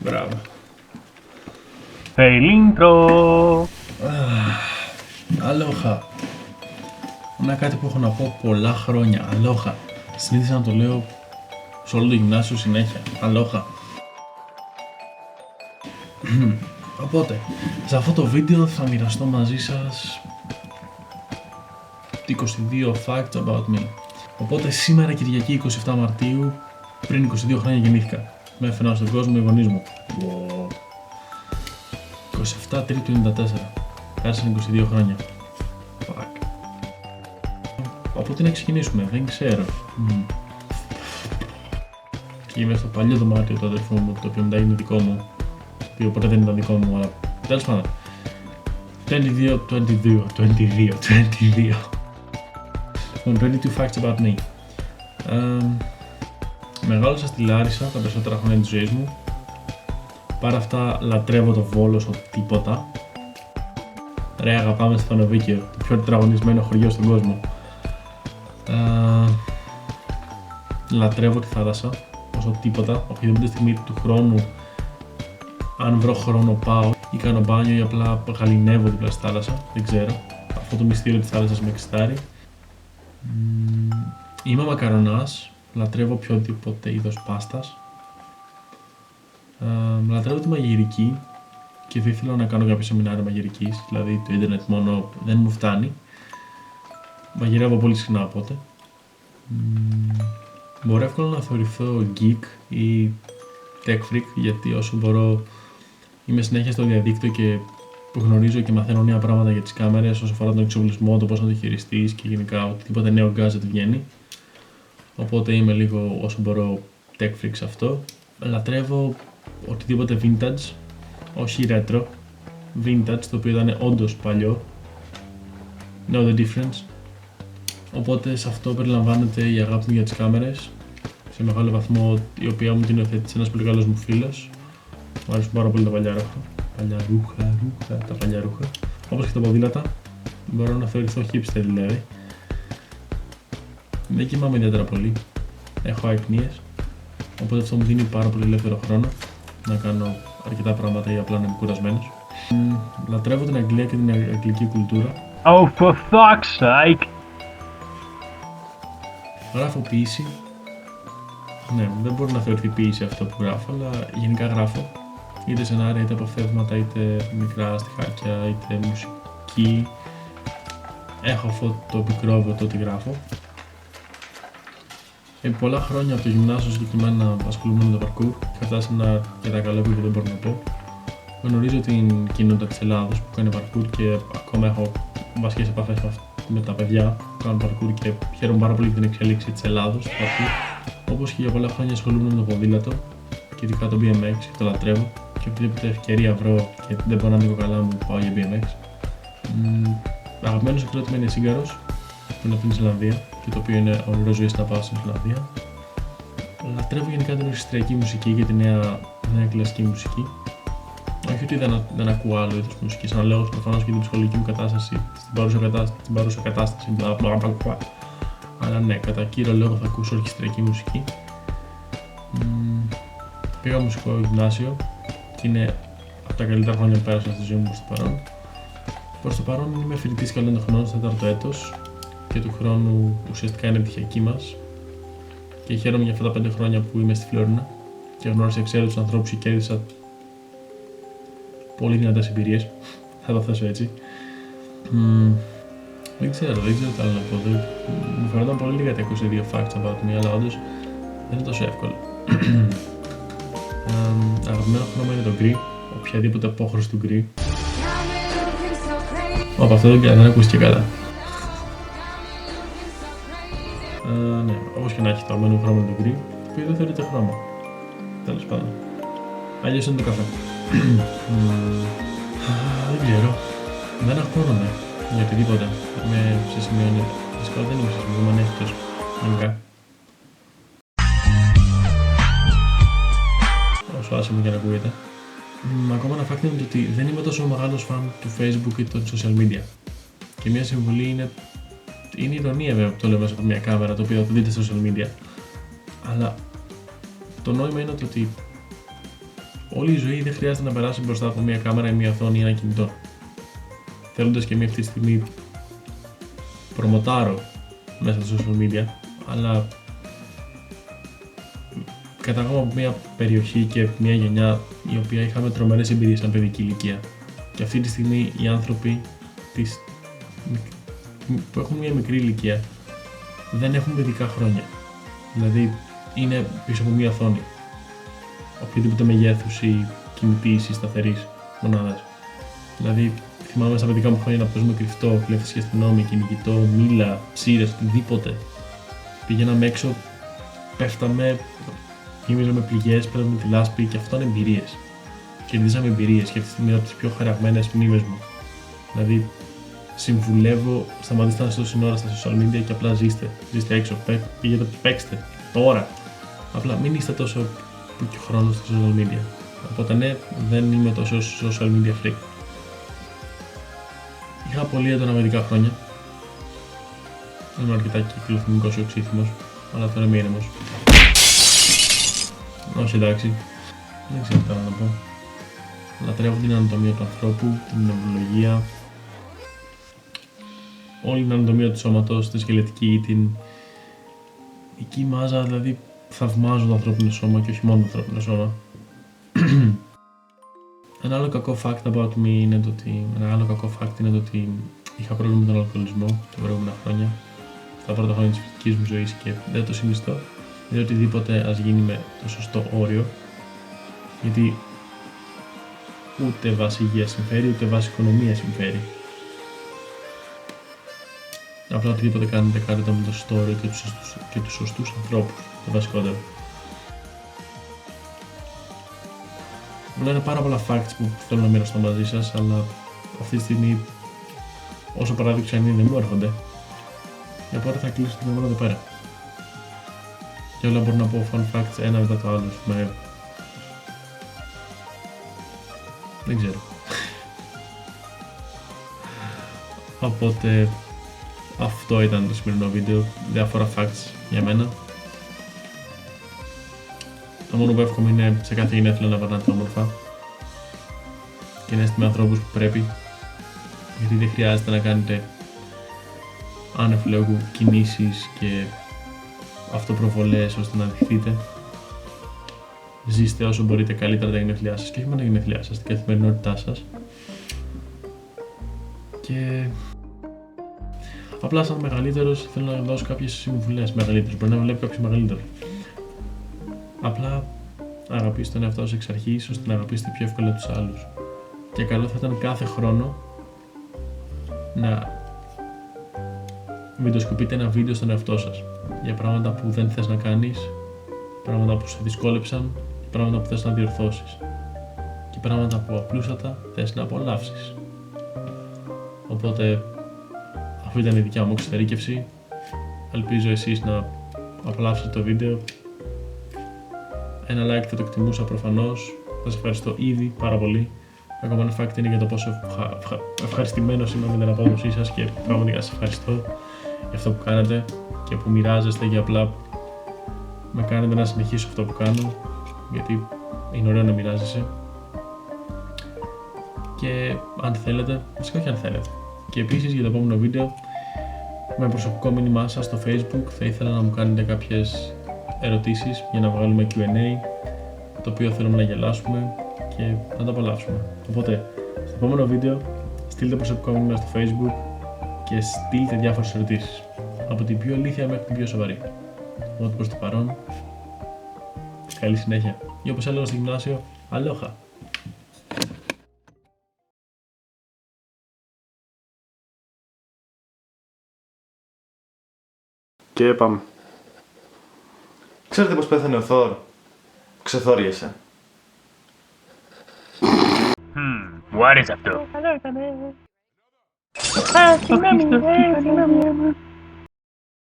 Μπράβο. Fail intro! Αλόχα. Είναι κάτι που έχω να πω πολλά χρόνια. Αλόχα. Συνήθισα να το λέω σε όλο το γυμνάσιο συνέχεια. Αλόχα. Οπότε, σε αυτό το βίντεο θα μοιραστώ μαζί σας 22 facts about me. Οπότε σήμερα Κυριακή 27 Μαρτίου, πριν 22 χρόνια γεννήθηκα. Με έφεραν στον κόσμο οι γονείς μου. 27 Τρίτου 94. Πέρασαν 22 χρόνια. Fuck. Από τι να ξεκινήσουμε, δεν ξέρω. Και είμαι στο παλιό δωμάτιο του αδερφού μου, το οποίο μετά είναι δικό μου. Το οποίο ποτέ δεν ήταν δικό μου, αλλά τέλος πάντων. 22. 22 facts about me. Μεγάλωσα στη Λάρισα τα περισσότερα χρόνια της ζωής μου. Παρά αυτά λατρεύω το Βόλο στο τίποτα. Ρε, αγαπάμε Στεφανοβίκιο, το πιο τετραγωνισμένο χωριό στον κόσμο. Λατρεύω τη θάλασσα όσο τίποτα. Οποιαδήποτε στιγμή του χρόνου, αν βρω χρόνο, πάω ή κάνω μπάνιο ή απλά γαληνεύω δίπλα στη θάλασσα. Δεν ξέρω. Αυτό το μυστήριο της θάλασσας με εξητάρει. Είμαι μακαρονάς. Λατρεύω οποιοδήποτε είδος πάστας. Λατρεύω τη μαγειρική και θα ήθελα να κάνω κάποιο σεμινάριο μαγειρικής, δηλαδή το ίντερνετ μόνο δεν μου φτάνει. Μαγειρεύω πολύ συχνά οπότε. Μπορώ εύκολα να θεωρηθώ geek ή tech freak, γιατί όσο μπορώ είμαι συνέχεια στο διαδίκτυο και γνωρίζω και μαθαίνω νέα πράγματα για τις κάμερες όσο αφορά τον εξοπλισμό, το πώς να το χειριστείς και γενικά οτιδήποτε νέο gadget βγαίνει. Οπότε είμαι λίγο όσο μπορώ tech freak σε αυτό. Λατρεύω οτιδήποτε vintage, όχι retro, vintage, το οποίο ήταν όντως παλιό. Know the difference. Οπότε σε αυτό περιλαμβάνεται η αγάπη μου για τις κάμερες, σε μεγάλο βαθμό η οποία μου την υιοθέτησε ένας πολύ καλός μου φίλος. Μου αρέσουν πάρα πολύ τα παλιά ρούχα. Τα παλιά ρούχα. Όπως και τα ποδήλατα. Μπορώ να θεωρηθώ hipster δηλαδή. Δεν κοιμάμαι ιδιαίτερα πολύ. Έχω αϊπνίες. Οπότε αυτό μου δίνει πάρα πολύ ελεύθερο χρόνο να κάνω αρκετά πράγματα ή απλά να είμαι κουρασμένος. Λατρεύω την Αγγλία και την αγγλική κουλτούρα. Oh, for fuck's sake! Γράφω ποίηση. Ναι, δεν μπορεί να θεωρηθεί ποίηση αυτό που γράφω, αλλά γενικά γράφω. Είτε σενάρια, είτε αποφεύγματα, είτε μικρά στιχάκια, είτε μουσική. Έχω αυτό το πικρόβιο το ότι γράφω. Επί πολλά χρόνια από το γυμνάσιο συγκεκριμένα ασχολούμαι με το parkour και θα φτάσει ένα αρκετά καλό επίπεδο, δεν μπορώ να πω. Γνωρίζω την κοινότητα της Ελλάδος που κάνει parkour και ακόμα έχω βασικές επαφές με τα παιδιά που κάνουν parkour και χαίρομαι πάρα πολύ για την εξέλιξη της Ελλάδος στο parkour. Όπως και για πολλά χρόνια ασχολούμαι με το ποδήλατο και ειδικά το BMX και το λατρεύω. Και οποιαδήποτε ευκαιρία βρω και δεν μπορώ να ανοίγω καλά μου πάω για BMX. Αγαπημένος εκδότη είναι Σίγκαρος, που είναι από την Ισλανδία και το οποίο είναι όνειρο ζωής να πάω στην Ισλανδία. Λατρεύω γενικά την ορχιστριακή μουσική και τη νέα κλασική μουσική. Όχι ότι δεν ακούω άλλο είδος μουσικής, αναλόγως προφανώς και την ψυχολογική μου κατάσταση, στην παρούσα κατάσταση, αλλά ναι, κατά κύριο λόγο θα ακούσω ορχιστριακή μουσική. Πήγα μουσικό γυμνάσιο και είναι από τα καλύτερα χρόνια που πέρασα στη ζωή μου προς το παρόν. Προς το παρόν είμαι φοιτητής καλών τεχνών στο 4ο έτος και του χρόνου ουσιαστικά είναι πτυχιακή μας. Και χαίρομαι για αυτά τα 5 χρόνια που είμαι στη Φλόρινα και γνώρισα εξαίρετους ανθρώπους και κέρδισα πολύ δυνατές εμπειρίες. Θα το θέσω έτσι. Δεν ξέρω τι άλλο να πω. Μου φαίνονταν πολύ λίγα τα 22 facts about me, αλλά όντως δεν είναι τόσο εύκολο. Αγαπημένο χρώμα είναι το γκρι, οποιαδήποτε απόχρωση του γκρι. Από αυτό δεν ακούστηκε καλά. Ναι, όπως και να έχει το αγαπημένο χρώμα είναι το γκρι, το οποίο δεν θεωρείται χρώμα. Τέλος πάντων. Αλλιώς είναι το καφέ. Δεν ξέρω. Δεν αγχώνομαι για οτιδήποτε. Είμαι σε σημείο. Φυσικά δεν είμαι σε σημείο, είμαι ανέχτος. Γενικά. Όσο άσχημο και να ακούγεται. Ακόμα ένα fact είναι ότι δεν είμαι τόσο μεγάλος φαν του Facebook ή των social media. Και μια συμβουλή είναι ηρωνία βέβαια που το λέω μέσα από μια κάμερα, το οποίο θα το δείτε στα social media. Αλλά το νόημα είναι ότι όλη η ζωή δεν χρειάζεται να περάσει μπροστά από μια κάμερα ή μια οθόνη ή ένα κινητό. Θέλοντας και μία αυτή τη στιγμή προμοτάρω μέσα στα social media, αλλά κατάγομαι από μια περιοχή και μια γενιά η οποία είχαμε τρομερές εμπειρίες σαν παιδική ηλικία. Και αυτή τη στιγμή οι άνθρωποι που έχουν μια μικρή ηλικία δεν έχουν παιδικά χρόνια. Δηλαδή είναι πίσω από μια οθόνη. Οποιοδήποτε μεγέθους ή κινητής ή σταθερής μονάδας. Δηλαδή θυμάμαι στα παιδικά μου χρόνια να παίζουμε κρυφτό, κλέφτες και αστυνόμοι, κυνηγητό, μήλα, ψήρες, οτιδήποτε. Πηγαίναμε έξω, πέφταμε, γύμιζαμε πληγές, παίρναμε τη λάσπη και αυτό είναι εμπειρίες. Κερδίζαμε εμπειρίες και αυτή τη στιγμή είναι από τις πιο χαραγμένες μνήμες μου. Δηλαδή, συμβουλεύω, σταματήστε να είστε τόση ώρα στα social media και απλά ζήστε. Ζήστε έξω, πήγαινε, παίξτε τώρα. Απλά μην είστε τόσο χρόνο στα social media. Οπότε ναι, δεν είμαι τόσο social media freak. Είχα πολύ έντονα παιδικά χρόνια. Είμαι αρκετά κυκλοθυμικός ή οξύθυμος, αλλά τώρα είμαι ήρεμος. Όχι, εντάξει. Δεν ξέρω τι να πω. Λατρεύω την ανατομία του ανθρώπου, την νευρολογία, όλη την ανατομία του σώματος, τη σκελετική, την εκεί μάζα, δηλαδή θαυμάζω το ανθρώπινο σώμα και όχι μόνο το ανθρώπινο σώμα. Ένα άλλο κακό fact about me είναι το ότι είχα πρόβλημα με τον αλκοολισμό τα προηγούμενα χρόνια, στα πρώτα χρόνια της φυσικής μου ζωής και δεν το συνιστώ. Δεν οτιδήποτε ας γίνει με το σωστό όριο, γιατί ούτε βάση υγεία συμφέρει, ούτε βάση οικονομία συμφέρει. Απλά οτιδήποτε κάνετε το με το σωστό όριο και τους σωστούς ανθρώπους, το βασικότερο. Μου λένε πάρα πολλά facts που θέλω να μοιραστώ μαζί σας, αλλά αυτή τη στιγμή, όσο παράδειξα είναι, δεν μου έρχονται. Οπότε θα κλείσω την ώρα εδώ πέρα. Και όλα μπορώ να πω fun facts ένα μετά το άλλο. Δεν ξέρω. Οπότε αυτό ήταν το σημερινό βίντεο. Διάφορα facts για μένα. Το μόνο που εύχομαι είναι σε κάθε γενέθλιο να περνάτε όμορφα και να είστε με ανθρώπους που πρέπει, γιατί δεν χρειάζεται να κάνετε άνευ λόγου κινήσεις και αυτοπροβολές ώστε να δειχθείτε. Ζήστε όσο μπορείτε καλύτερα τα γενέθλιά σας και όχι μόνο τα γενέθλιά σας, την καθημερινότητά σας. Και απλά σαν μεγαλύτερος θέλω να δώσω κάποιες συμβουλές. Μεγαλύτερος, μπορεί να βλέπει κάποιος μεγαλύτερο. Απλά αγαπήστε τον εαυτό σας εξ αρχής ώστε να αγαπήσετε πιο εύκολα τους άλλους. Και καλό θα ήταν κάθε χρόνο να βιντεοσκοπείτε ένα βίντεο στον εαυτό σας για πράγματα που δεν θες να κάνεις, πράγματα που σε δυσκόλεψαν, πράγματα που θες να διορθώσεις και πράγματα που απλούστατα θες να απολαύσεις. Οπότε αυτή ήταν η δικιά μου εξωτερήκευση. Ελπίζω εσείς να απολαύσετε το βίντεο. Ένα like θα το εκτιμούσα προφανώς. Σας ευχαριστώ ήδη πάρα πολύ. Ακόμα ένα fact είναι για το πόσο ευχαριστημένος είμαι με την απόδοσή σας και πραγματικά σας ευχαριστώ για αυτό που κάνετε και που μοιράζεστε και απλά με κάνετε να συνεχίσω αυτό που κάνω, γιατί είναι ωραίο να μοιράζεσαι. Και αν θέλετε, βασικά όχι αν θέλετε. Και επίσης για το επόμενο βίντεο με προσωπικό μήνυμά σας στο Facebook θα ήθελα να μου κάνετε κάποιες ερωτήσεις για να βγάλουμε Q&A, το οποίο θέλουμε να γελάσουμε και να το απολαύσουμε. Οπότε, στο επόμενο βίντεο στείλτε προσωπικό μήνυμα στο Facebook και στείλτε διάφορες ερωτήσεις. Από την πιο ηλίθια μέχρι την πιο σοβαρή. Οπότε προς το παρόν, καλή συνέχεια. Ή όπως έλεγα στο γυμνάσιο, αλόχα. Και πάμε. Ξέρετε πως πέθανε ο Θόρ? Ξεθόριασε. What is αυτό? Καλό ήτανε. Συγγνώμη.